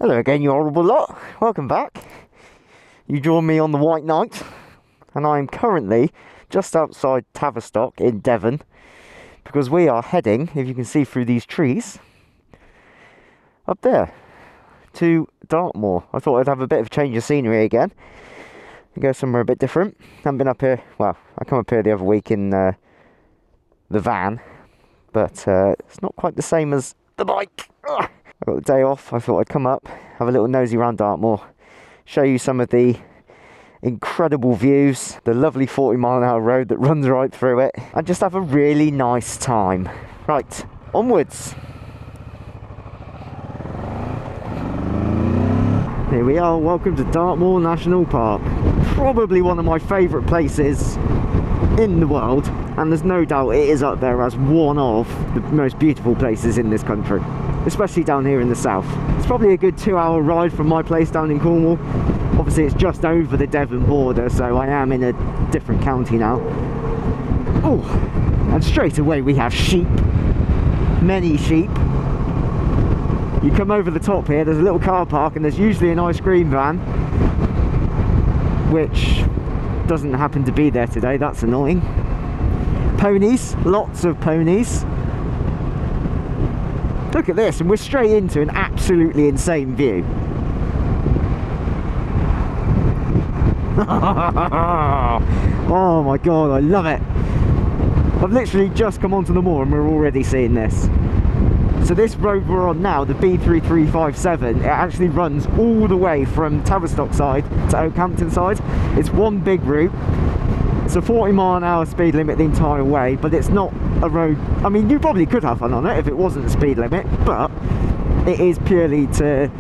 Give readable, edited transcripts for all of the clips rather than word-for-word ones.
Hello again, you horrible lot. Welcome back. You join me on the White Knight, and I am currently just outside Tavistock in Devon, because we are heading, if you can see through these trees, up there to Dartmoor. I thought I'd have a bit of change of scenery again and go somewhere a bit different. Haven't been up here, well, I come up here the other week in the van, but it's not quite the same as the bike. Ugh. I got the day off. I thought I'd come up, have a little nosy around Dartmoor, show you some of the incredible views, the lovely 40-mile-an-hour road that runs right through it, and just have a really nice time. Right, onwards. Here we are, welcome to Dartmoor National Park. Probably one of my favourite places in the world, and there's no doubt it is up there as one of the most beautiful places in this country, especially down here in the south. It's probably a good 2-hour ride from my place down in Cornwall. Obviously it's just over the Devon border, so I am in a different county now. Oh, and straight away we have sheep, many sheep. You come over the top here, there's a little car park, and there's usually an ice cream van, which doesn't happen to be there today. That's annoying. Ponies, lots of ponies. Look at this, and we're straight into an absolutely insane view. Oh my god, I love it. I've literally just come onto the moor and we're already seeing this. So this road we're on now, the B3357, it actually runs all the way from Tavistock side to Oakhampton side. It's one big route. It's a 40-mile-an-hour speed limit the entire way, but it's not a road. I mean, you probably could have fun on it if it wasn't the speed limit, but it is purely to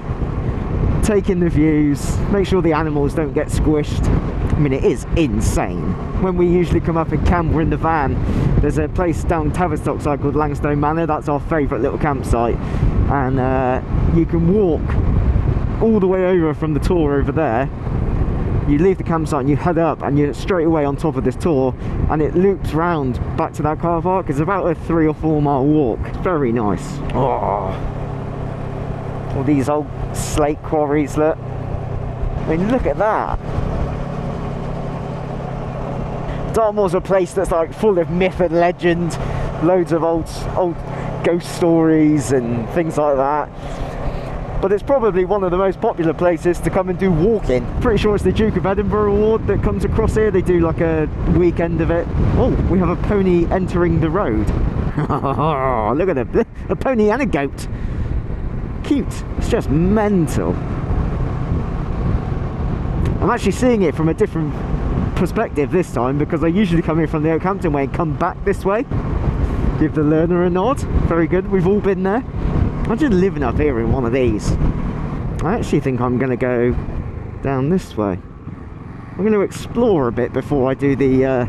take in the views, make sure the animals don't get squished. I mean, it is insane. When we usually come up and camp, we're in the van. There's a place down Tavistock side called Langstone Manor. That's our favourite little campsite, and you can walk all the way over from the tour over there. You leave the campsite and you head up, and you're straight away on top of this tour, and it loops round back to that car park. It's about a 3 or 4 mile walk. It's very nice. Oh, all these old slate quarries, look. I mean, look at that. Dartmoor's a place that's like full of myth and legend, loads of old ghost stories and things like that. But it's probably one of the most popular places to come and do walking. Pretty sure it's the Duke of Edinburgh Award that comes across here. They do like a weekend of it. Oh, we have a pony entering the road. Look at it, a pony and a goat. Cute. It's just mental. I'm actually seeing it from a different perspective this time, because I usually come in from the Oakhampton way and come back this way. Give the learner a nod. Very good, we've all been there. Imagine living up here in one of these. I actually think I'm going to go down this way. I'm going to explore a bit before I do the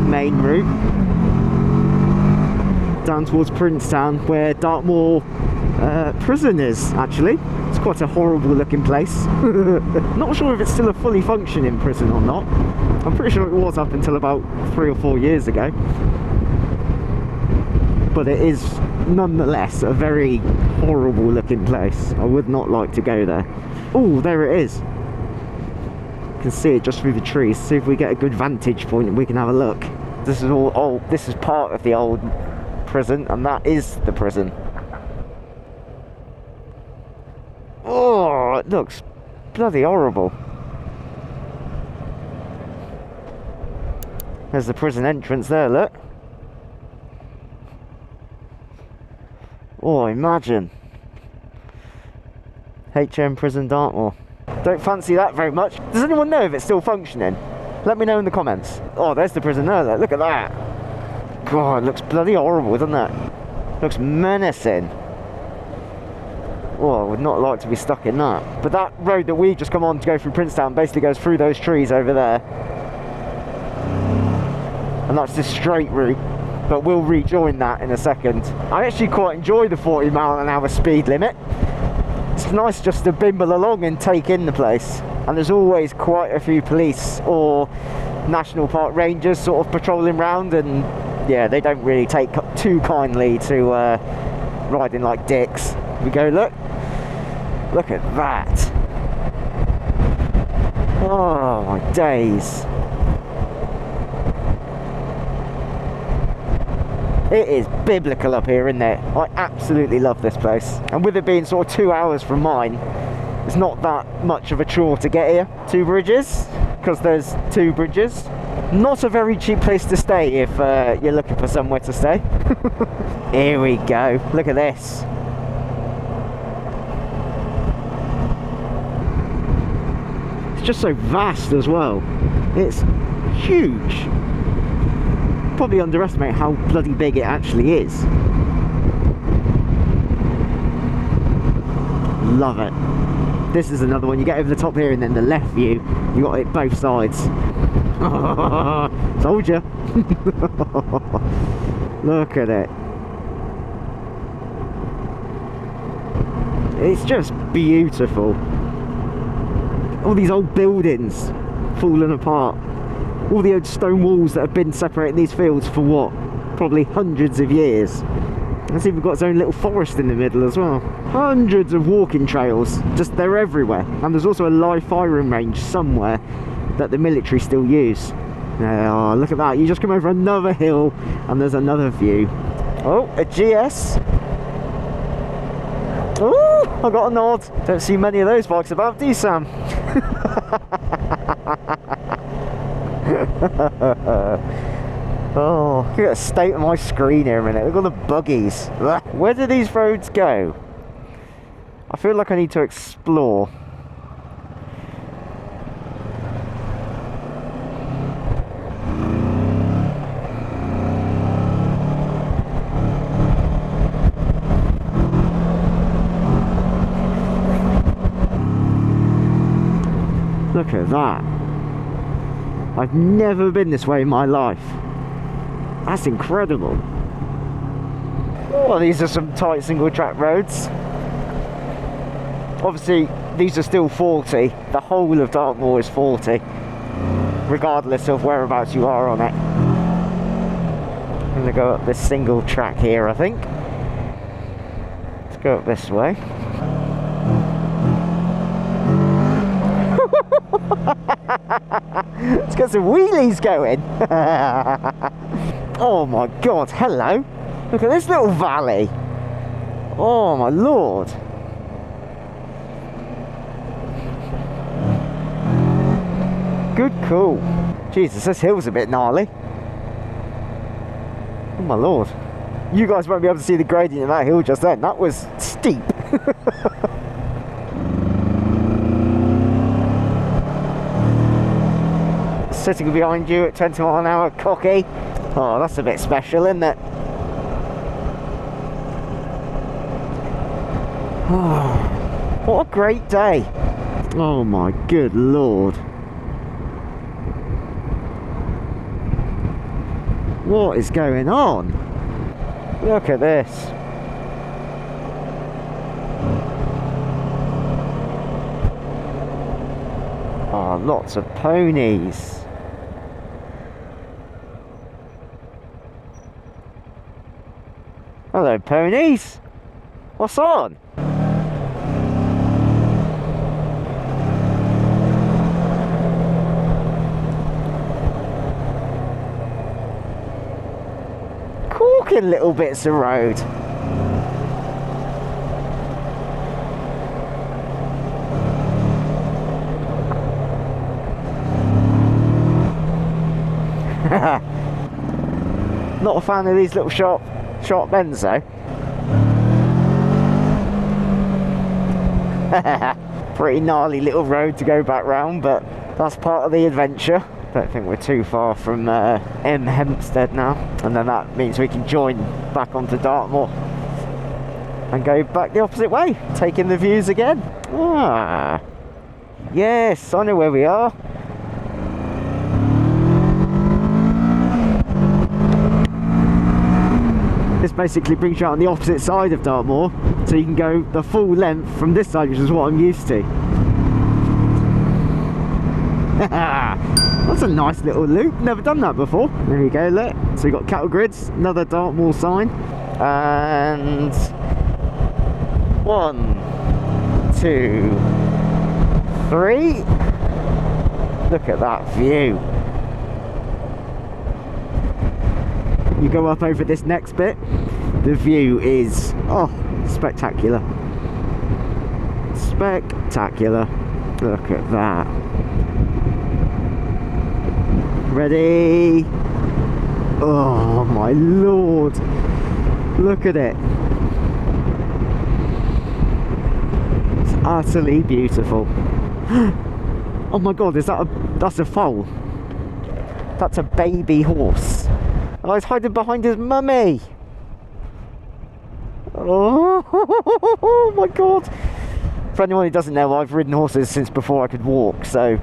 main route down towards Princetown, where Dartmoor prison is actually. It's quite a horrible looking place. Not sure if it's still a fully functioning prison or not. I'm pretty sure it was up until about 3 or 4 years ago. But it is nonetheless a very horrible looking place. I would not like to go there. Oh, there it is. You can see it just through the trees. See if we get a good vantage point and we can have a look. This is all old. This is part of the old prison, and that is the prison. Oh, it looks bloody horrible. There's the prison entrance there, look. Oh, imagine. HM Prison Dartmoor. Don't fancy that very much. Does anyone know if it's still functioning? Let me know in the comments. Oh, there's the prison there, look at that. God, it looks bloody horrible, doesn't it? Looks menacing. Oh, I would not like to be stuck in that. But that road that we just come on to go through Princetown basically goes through those trees over there. And that's the straight route. But we'll rejoin that in a second. I actually quite enjoy the 40-mile-an-hour speed limit. It's nice just to bimble along and take in the place. And there's always quite a few police or national park rangers sort of patrolling round, and yeah, they don't really take too kindly to riding like dicks. We go, look. Look at that. Oh my days. It is biblical up here, isn't it? I absolutely love this place. And with it being sort of 2 hours from mine, it's not that much of a chore to get here. 2 bridges, because there's 2 bridges. Not a very cheap place to stay if you're looking for somewhere to stay. Here we go. Look at this. It's just so vast as well. It's huge. Probably underestimate how bloody big it actually is. Love it. This is another one. You get over the top here and then the left view, you got it both sides. Told you. Look at it. It's just beautiful. All these old buildings falling apart. All the old stone walls that have been separating these fields for what? Probably hundreds of years. It's even got its own little forest in the middle as well. Hundreds of walking trails, just they're everywhere. And there's also a live firing range somewhere that the military still use. Oh, look at that. You just come over another hill and there's another view. Oh, a GS. Oh, I got a nod. Don't see many of those bikes about, do you, Sam? Oh, look at the state of my screen here a minute. Look at all the buggies. Where do these roads go? I feel like I need to explore. Look at that. I've never been this way in my life. That's incredible. Oh, these are some tight single track roads. Obviously, these are still 40. The whole of Dartmoor is 40, regardless of whereabouts you are on it. I'm going to go up this single track here, I think. Let's go up this way. Let's get some wheelies going. Oh my god, hello. Look at this little valley. Oh my lord. Good call. Jesus, this hill's a bit gnarly. Oh my lord. You guys won't be able to see the gradient of that hill just then. That was steep. Sitting behind you at 20 mile an hour, cocky. Oh, that's a bit special, isn't it? Oh, what a great day. Oh my good lord. What is going on? Look at this. Oh, lots of ponies. Hello, ponies. What's on? Corking little bits of road. Not a fan of these little sharp bends though. Pretty gnarly little road to go back round, but that's part of the adventure. Don't think we're too far from M Hempstead now, and then that means we can join back onto Dartmoor and go back the opposite way, taking the views again. Ah, yes, I know where we are. This basically brings you out on the opposite side of Dartmoor, so you can go the full length from this side, which is what I'm used to. That's a nice little loop, never done that before. There we go, look. So we've got cattle grids, another Dartmoor sign, and 1, 2, 3. Look at that view. You go up over this next bit, the view is, oh, spectacular. Spectacular. Look at that. Ready? Oh my lord. Look at it. It's utterly beautiful. Oh my god, that's a foal. That's a baby horse. Oh, he's hiding behind his mummy. Oh my god. For anyone who doesn't know, I've ridden horses since before I could walk, so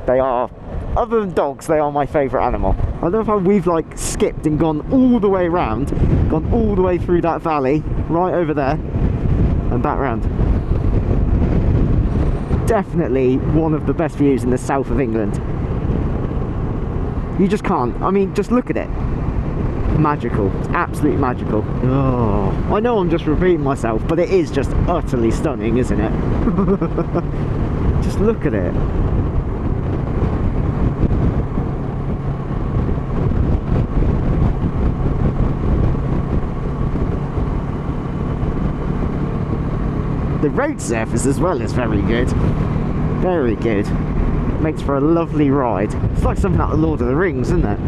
they are, other than dogs, they are my favourite animal. I love how we've like skipped and gone all the way around, gone all the way through that valley, right over there, and back round. Definitely one of the best views in the south of England. You just can't, I mean, just look at it. Magical, it's absolutely magical. Oh, I know I'm just repeating myself, but it is just utterly stunning, isn't it? Just look at it. The road surface as well is very good. Very good. Makes for a lovely ride. It's like something out of Lord of the Rings, isn't it?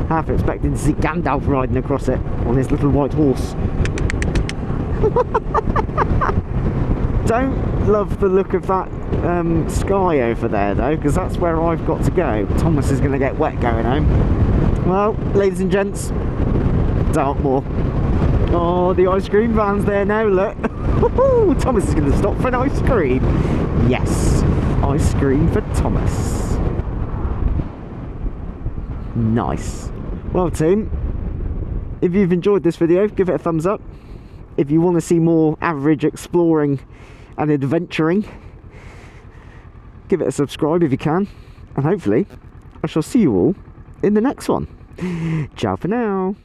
Half expecting to see Gandalf riding across it on his little white horse. Don't love the look of that sky over there though, because that's where I've got to go. Thomas is going to get wet going home. Well, ladies and gents, Dartmoor. Oh, the ice cream van's there now, look. Thomas is going to stop for an ice cream. Yes, ice cream for Thomas. Nice. Well team, if you've enjoyed this video, give it a thumbs up. If you want to see more average exploring and adventuring, give it a subscribe if you can. And hopefully, I shall see you all in the next one. Ciao for now.